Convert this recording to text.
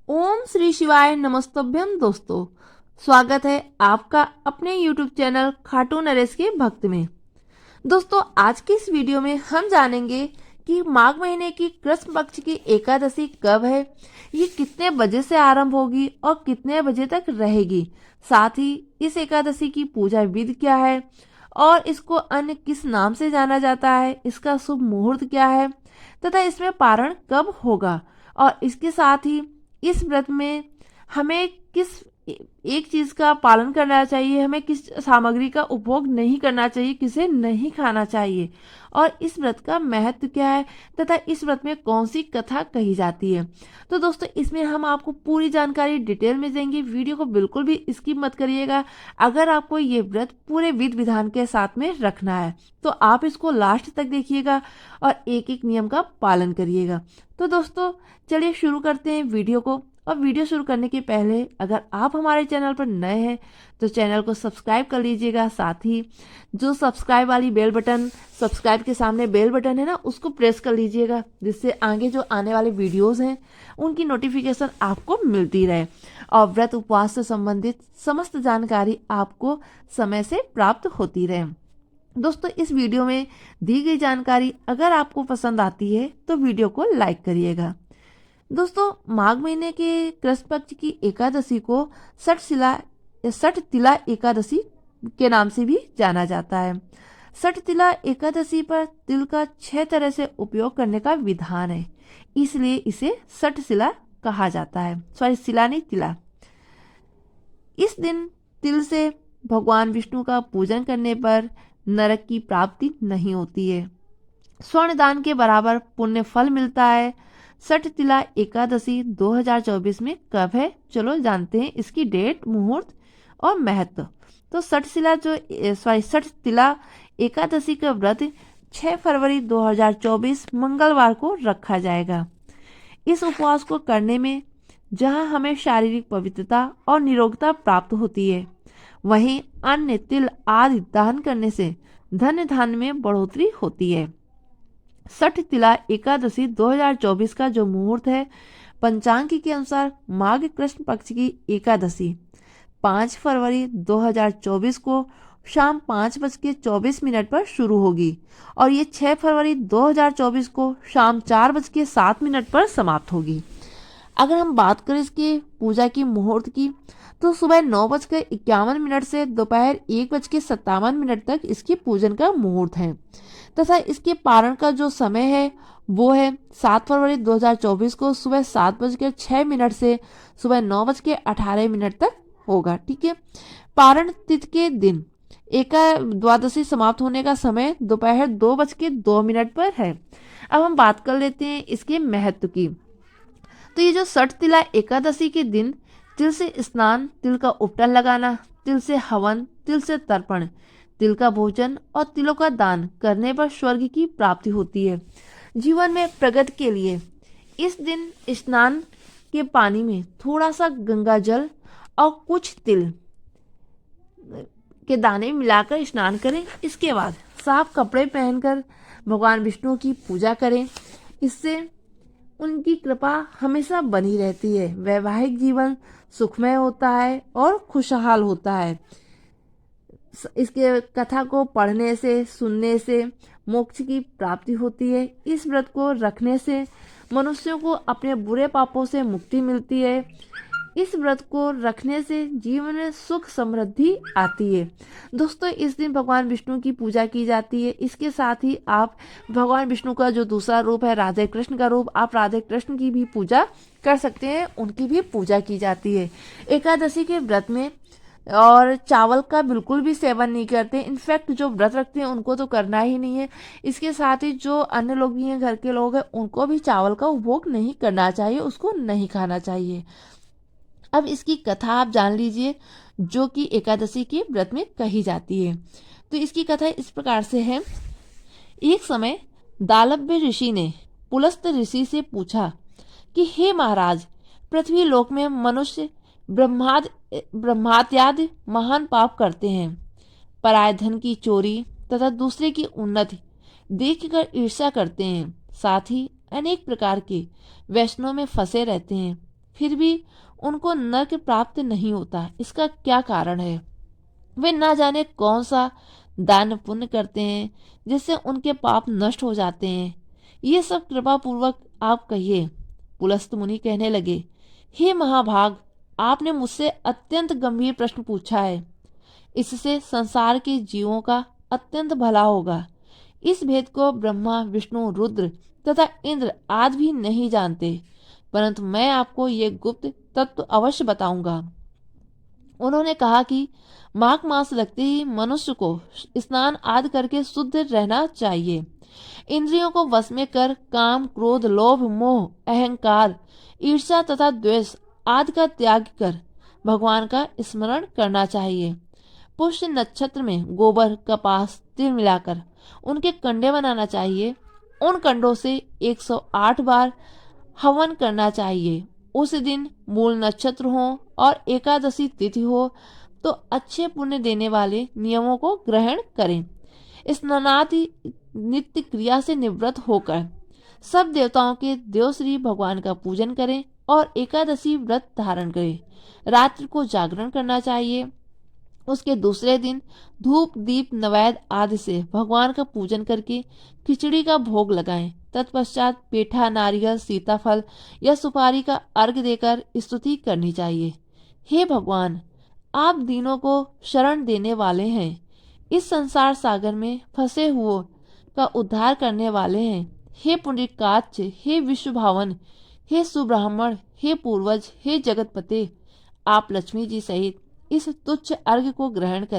ओम श्री शिवाय नमस्तभ्यम दोस्तों। स्वागत है आपका अपने YouTube चैनल खाटू नरेश के भक्त में। दोस्तों, आज की इस वीडियो में हम जानेंगे कि माघ महीने की कृष्ण पक्ष की एकादशी कब है, ये कितने बजे से आरंभ होगी और कितने बजे तक रहेगी। साथ ही इस एकादशी की पूजा विधि क्या है और इसको अन्य किस नाम से जाना जाता है, इसका शुभ मुहूर्त क्या है तथा इसमें पारण कब होगा और इसके साथ ही इस व्रत में हमें किस एक चीज का पालन करना चाहिए, हमें किस सामग्री का उपभोग नहीं करना चाहिए, किसे नहीं खाना चाहिए और इस व्रत का महत्व क्या है तथा इस व्रत में कौन सी कथा कही जाती है। तो दोस्तों, इसमें हम आपको पूरी जानकारी डिटेल में देंगे। वीडियो को बिल्कुल भी स्किप मत करिएगा। अगर आपको ये व्रत पूरे विधि विधान के साथ में रखना है तो आप इसको लास्ट तक देखिएगा और एक एक नियम का पालन करिएगा। तो दोस्तों, चलिए शुरू करते हैं वीडियो को। और वीडियो शुरू करने के पहले अगर आप हमारे चैनल पर नए हैं तो चैनल को सब्सक्राइब कर लीजिएगा। साथ ही जो सब्सक्राइब वाली बेल बटन, सब्सक्राइब के सामने बेल बटन है ना, उसको प्रेस कर लीजिएगा, जिससे आगे जो आने वाले वीडियोस हैं उनकी नोटिफिकेशन आपको मिलती रहे और व्रत उपवास से संबंधित समस्त जानकारी आपको समय से प्राप्त होती रहे। दोस्तों, इस वीडियो में दी गई जानकारी अगर आपको पसंद आती है तो वीडियो को लाइक करिएगा। दोस्तों, माघ महीने के कृष्ण पक्ष की एकादशी को सठ तिला एकादशी के नाम से भी जाना जाता है। सठ तिला एकादशी पर तिल का 6 तरह से उपयोग करने का विधान है, इसलिए इसे सठ शिला कहा जाता है। सॉरी, शिला नहीं, तिला। इस दिन तिल से भगवान विष्णु का पूजन करने पर नरक की प्राप्ति नहीं होती है, स्वर्ण दान के बराबर पुण्य फल मिलता है। सठ तिला एकादशी 2024 में कब है, चलो जानते हैं इसकी डेट, मुहूर्त और महत्व। तो सठ तिला एकादशी का व्रत 6 फरवरी 2024 मंगलवार को रखा जाएगा। इस उपवास को करने में जहां हमें शारीरिक पवित्रता और निरोगता प्राप्त होती है, वहीं अन्य तिल आदि दान करने से धन धान्य में बढ़ोतरी होती है। सठ तिला एकादशी 2024 का जो मुहूर्त है, पंचांग के अनुसार माघ कृष्ण पक्ष की एकादशी 5 फरवरी 2024 को शाम 5:24 पर शुरू होगी और ये 6 फरवरी 2024 को शाम 4:07 पर समाप्त होगी। अगर हम बात करें इसके पूजा की मुहूर्त की, तो सुबह 9:51 से दोपहर 1:57 तक इसके पूजन का मुहूर्त है तथा इसके पारण का जो समय है वो है 7 फरवरी 2024 को सुबह 7:06 से सुबह 9:18 तक होगा। ठीक है। पारण तिथि के दिन द्वादशी समाप्त होने का समय दोपहर 2:02 पर है। अब हम बात कर लेते हैं इसके महत्व की। तो ये जो सठ तिला एकादशी के दिन तिल से स्नान, तिल का उपटन लगाना, तिल से हवन, तिल से तर्पण, तिल का भोजन और तिलों का दान करने पर स्वर्ग की प्राप्ति होती है। जीवन में प्रगति के लिए इस दिन स्नान के पानी में थोड़ा सा गंगा जल और कुछ तिल के दाने मिलाकर स्नान करें। इसके बाद साफ कपड़े पहनकर भगवान विष्णु की पूजा करें। इससे उनकी कृपा हमेशा बनी रहती है, वैवाहिक जीवन सुखमय होता है और खुशहाल होता है। इसके कथा को पढ़ने से, सुनने से मोक्ष की प्राप्ति होती है। इस व्रत को रखने से मनुष्यों को अपने बुरे पापों से मुक्ति मिलती है। इस व्रत को रखने से जीवन में सुख समृद्धि आती है। दोस्तों, इस दिन भगवान विष्णु की पूजा की जाती है। इसके साथ ही आप भगवान विष्णु का जो दूसरा रूप है राधे कृष्ण का रूप, आप राधे कृष्ण की भी पूजा कर सकते हैं, उनकी भी पूजा की जाती है। एकादशी के व्रत में और चावल का बिल्कुल भी सेवन नहीं करते। इनफैक्ट जो व्रत रखते हैं उनको तो करना ही नहीं है। इसके साथ ही जो अन्य लोग भी हैं, घर के लोग हैं, उनको भी चावल का उपभोग नहीं करना चाहिए, उसको नहीं खाना चाहिए। अब इसकी कथा आप जान लीजिए जो कि एकादशी के व्रत में कही जाती है। तो इसकी कथा इस प्रकार से है। एक समय दालभ्य ऋषि ने पुलस्त ऋषि से पूछा कि हे महाराज, पृथ्वी लोक में मनुष्य ब्रह्मात्यादि महान पाप करते हैं, पराय धन की चोरी तथा दूसरे की उन्नति देखकर ईर्ष्या करते हैं, साथ ही अनेक प्रकार के व्यसनों में फंसे रहते हैं। फिर भी उनको नर्क प्राप्त नहीं होता। इसका क्या कारण है? वे ना जाने कौन सा दान पुण्य करते हैं जिससे उनके पाप नष्ट हो जाते हैं। ये सब कृपा पूर्वक आप कहिए। पुलस्त मुनि कहने लगे, हे महाभाग, आपने मुझसे अत्यंत गंभीर प्रश्न पूछा है। इससे संसार के जीवों का अत्यंत भला होगा। इस भेद को ब्रह्मा, विष्णु, रुद्र तथा इंद्र आदि भी नहीं जानते, परंतु मैं आपको ये गुप्त तत्व अवश्य बताऊंगा। उन्होंने कहा कि माघ मास लगते ही मनुष्य को स्नान आदि करके शुद्ध रहना चाहिए। इंद्रियों को वश में कर काम, क्रोध, लोभ, मोह, अहंकार, ईर्ष्या तथा द्वेष आदि का त्याग कर भगवान का स्मरण करना चाहिए। पुष्य नक्षत्र में गोबर, कपास, तिल मिलाकर उनके कंडे बनाना चाहिए। उन कंडों से 108 बार हवन करना चाहिए। उस दिन मूल नक्षत्र हो और एकादशी तिथि हो तो अच्छे पुण्य देने वाले नियमों को ग्रहण करें। स्नानादि नित्य क्रिया से निवृत्त होकर सब देवताओं के देव श्री भगवान का पूजन करें और एकादशी व्रत धारण करें। रात्रि को जागरण करना चाहिए। उसके दूसरे दिन धूप, दीप, नैवेद्य आदि से भगवान का पूजन करके खिचड़ी का भोग लगाएं। तत्पश्चात पेठा, नारियल, सीताफल या सुपारी का अर्घ देकर स्तुति करनी चाहिए। हे भगवान, आप दीनों को शरण देने वाले हैं। इस संसार सागर में फंसे हुओं का उद्धार करने वाले हैं। हे पुंडरीकाक्ष, हे विश्व भावन, हे सुब्राह्मण, हे पूर्वज, हे जगतपते, आप लक्ष्मी जी सहित इस तुच्छ अर्घ्य को ग्रहण करें।